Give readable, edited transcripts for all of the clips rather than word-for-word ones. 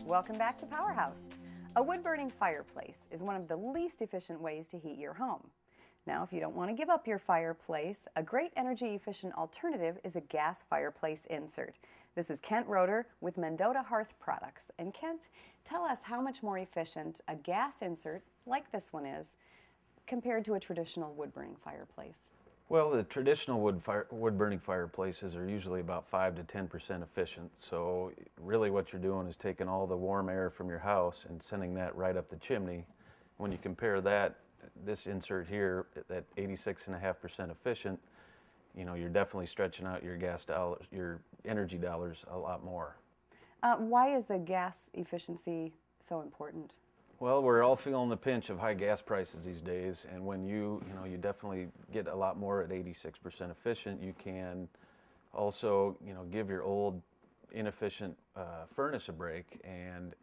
Welcome back to Powerhouse. A wood-burning fireplace is one of the least efficient ways to heat your home. Now, if you don't want to give up your fireplace, a great energy-efficient alternative is a gas fireplace insert. This is Kent Roeder with Mendota Hearth Products. And Kent, tell us how much more efficient a gas insert like this one is compared to a traditional wood-burning fireplace. Well, the traditional wood-burning fireplaces are usually about 5 to 10% efficient. So really what you're doing is taking all the warm air from your house and sending that right up the chimney. When you compare that, this insert here at 86.5% efficient, you know, you're definitely stretching out your gas dollars, your energy dollars a lot more. Why is the gas efficiency so important? Well, we're all feeling the pinch of high gas prices these days, and when you definitely get a lot more at 86% efficient, you can also, give your old inefficient furnace a break and,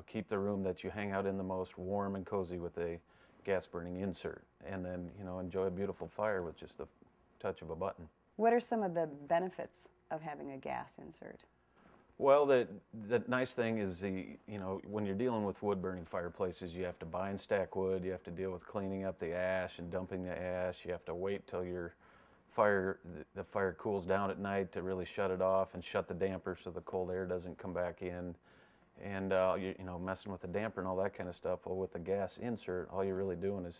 keep the room that you hang out in the most warm and cozy with a gas burning insert, and then, enjoy a beautiful fire with just the touch of a button. What are some of the benefits of having a gas insert? Well, the nice thing is when you're dealing with wood-burning fireplaces, you have to buy and stack wood, you have to deal with cleaning up the ash and dumping the ash, you have to wait till the fire cools down at night to really shut it off and shut the damper so the cold air doesn't come back in, and messing with the damper and all that kind of stuff. Well, with the gas insert, all you're really doing is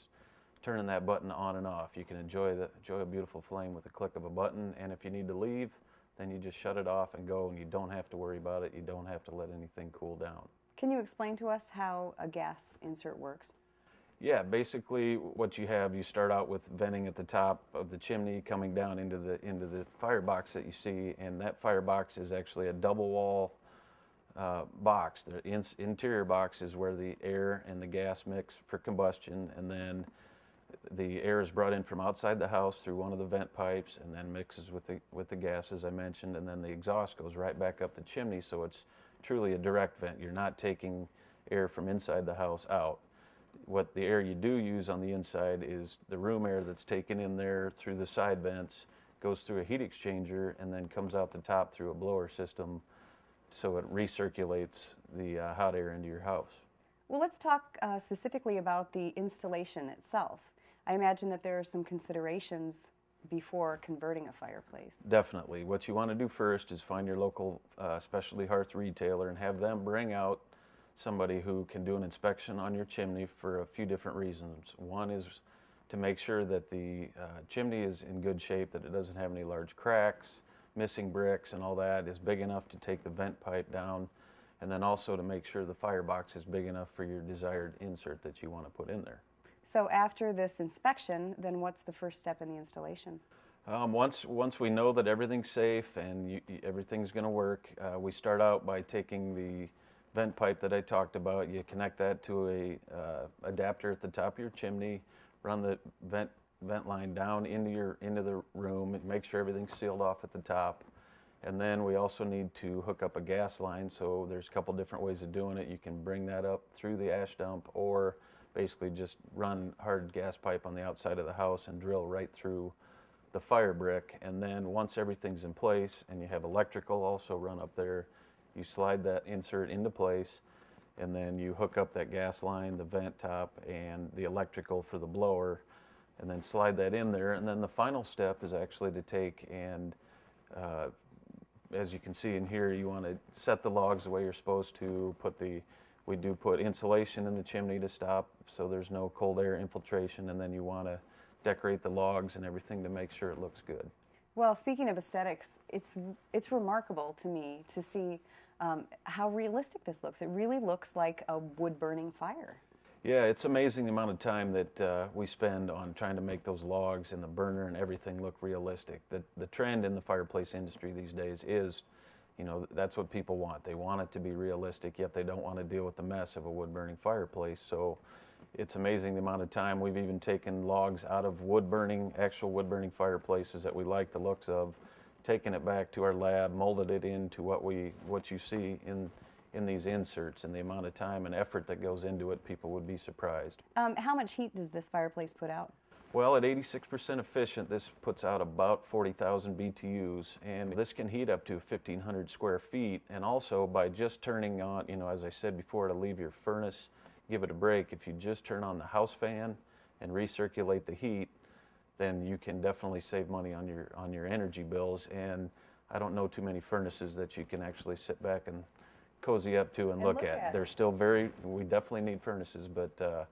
turning that button on and off. You can enjoy a beautiful flame with a click of a button, and if you need to leave, then you just shut it off and go, and you don't have to worry about it. You don't have to let anything cool down. Can you explain to us how a gas insert works? Yeah, basically what you have, you start out with venting at the top of the chimney coming down into the firebox that you see, and that firebox is actually a double wall box. The interior box is where the air and the gas mix for combustion, and then the air is brought in from outside the house through one of the vent pipes and then mixes with the gas, as I mentioned, and then the exhaust goes right back up the chimney, so it's truly a direct vent. You're not taking air from inside the house out. What the air you do use on the inside is the room air that's taken in there through the side vents, goes through a heat exchanger, and then comes out the top through a blower system, so it recirculates the hot air into your house. Well, let's talk specifically about the installation itself. I imagine that there are some considerations before converting a fireplace. Definitely. What you want to do first is find your local specialty hearth retailer and have them bring out somebody who can do an inspection on your chimney for a few different reasons. One is to make sure that the chimney is in good shape, that it doesn't have any large cracks, missing bricks, and all that, is big enough to take the vent pipe down, and then also to make sure the firebox is big enough for your desired insert that you want to put in there. So after this inspection, then what's the first step in the installation? Once we know that everything's safe and everything's going to work, we start out by taking the vent pipe that I talked about. You connect that to a adapter at the top of your chimney, run the vent line down into the room, and make sure everything's sealed off at the top. And then we also need to hook up a gas line. So there's a couple different ways of doing it. You can bring that up through the ash dump, or basically just run hard gas pipe on the outside of the house and drill right through the fire brick. And then once everything's in place and you have electrical also run up there, you slide that insert into place, and then you hook up that gas line, the vent top, and the electrical for the blower, and then slide that in there. And then the final step is actually to take and as you can see in here, you want to set the logs the way you're supposed to. We do put insulation in the chimney to stop so there's no cold air infiltration, and then you want to decorate the logs and everything to make sure it looks good. Well, speaking of aesthetics, it's remarkable to me to see how realistic this looks. It really looks like a wood-burning fire. Yeah, it's amazing the amount of time that we spend on trying to make those logs and the burner and everything look realistic. The trend in the fireplace industry these days is, that's what people want. They want it to be realistic, yet they don't want to deal with the mess of a wood-burning fireplace. So it's amazing the amount of time. We've even taken logs out of actual wood-burning fireplaces that we like the looks of, taken it back to our lab, molded it into what you see in these inserts, and the amount of time and effort that goes into it, people would be surprised. How much heat does this fireplace put out? Well, at 86% efficient, this puts out about 40,000 BTUs, and this can heat up to 1,500 square feet. And also, by just turning on, as I said before, to leave your furnace, give it a break. If you just turn on the house fan and recirculate the heat, then you can definitely save money on your energy bills. And I don't know too many furnaces that you can actually sit back and cozy up to and look at. They're still we definitely need furnaces, but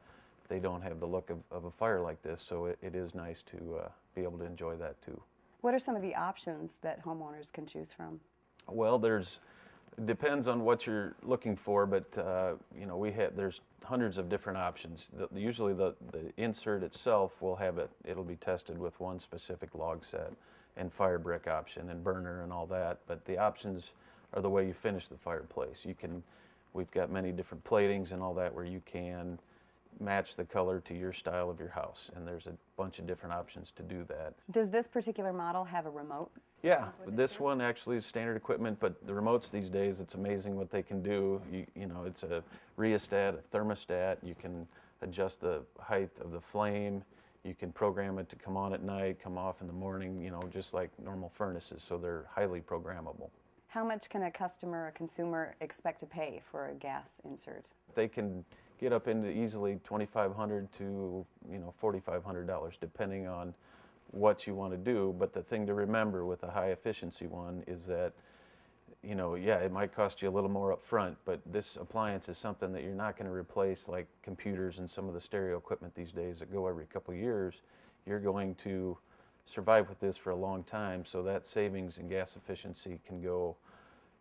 they don't have the look of a fire like this, so it is nice to be able to enjoy that too. What are some of the options that homeowners can choose from? Well, depends on what you're looking for, but there's hundreds of different options. Usually the insert itself it'll be tested with one specific log set and fire brick option and burner and all that, but the options are the way you finish the fireplace. We've got many different platings and all that where you can match the color to your style of your house, and there's a bunch of different options to do that. Does this particular model have a remote? Yeah, this one actually is standard equipment, but the remotes these days, it's amazing what they can do. It's a rheostat, a thermostat. You can adjust the height of the flame. You can program it to come on at night, come off in the morning, just like normal furnaces, so they're highly programmable. How much can a customer, a consumer, expect to pay for a gas insert? They can get up into easily $2,500 to $4,500, depending on what you want to do. But the thing to remember with a high efficiency one is that it might cost you a little more up front, but this appliance is something that you're not going to replace like computers and some of the stereo equipment these days that go every couple of years. You're going to survive with this for a long time, so that savings in gas efficiency can go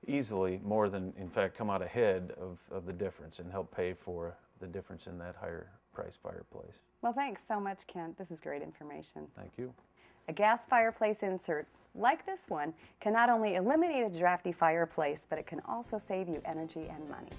easily more than, in fact, come out ahead of the difference and help pay for the difference in that higher price fireplace. Well, thanks so much, Kent. This is great information. Thank you. A gas fireplace insert like this one can not only eliminate a drafty fireplace, but it can also save you energy and money.